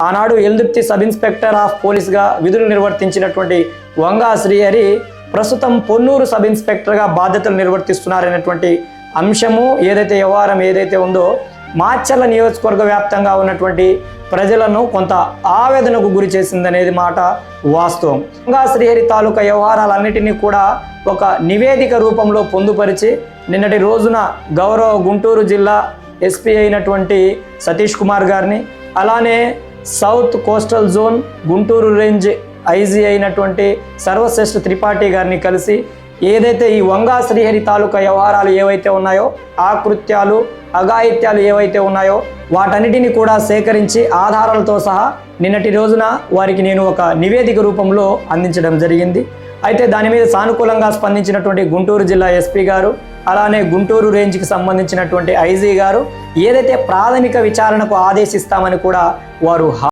ఆనాడు Eldurthi sub inspector of పోలీస్గా విధులు నిర్వర్తించినటువంటి వంగా శ్రీహరి ప్రస్తుతం పొన్నూరు సబ్ ఇన్స్పెక్టర్గా బాధ్యతలు నిర్వర్తిస్తున్నారనేటువంటి అంశము వ్యవహారం ఏదైతే ఉందో మాచర్ల నియోజకవర్గ వ్యాప్తంగా ఉన్నటువంటి ప్రజలను కొంత ఆవేదనకు గురి చేసిందనేది మాట వాస్తవం. వంగా శ్రీహరి తాలూకా వ్యవహారాలన్నిటినీ కూడా ఒక నివేదిక రూపంలో పొందుపరిచి నిన్నటి రోజున గౌరవ గుంటూరు జిల్లా ఎస్పీ అయినటువంటి సతీష్ కుమార్ గారిని, అలానే south coastal zone Guntur range IG అయినటువంటి సర్వశ్రేష్ఠ త్రిపాఠి గారిని కలిసి ఏదైతే ఈ వంగా శ్రీహరి తాలూకా వ్యవహారాలు ఏవైతే ఉన్నాయో, ఆకృత్యాలు అఘాయిత్యాలు ఏవైతే ఉన్నాయో వాటన్నిటిని కూడా సేకరించి ఆధారాలతో సహా నిన్నటి రోజున వారికి నేను ఒక నివేదిక రూపంలో అందించడం జరిగింది. అయితే దాని మీద సానుకూలంగా స్పందించినటువంటి గుంటూరు జిల్లా ఎస్పీ గారు, అలానే గుంటూరు రేంజ్కి సంబంధించినటువంటి ఐజీ గారు ఏదైతే ప్రాథమిక విచారణకు ఆదేశిస్తామని కూడా వారు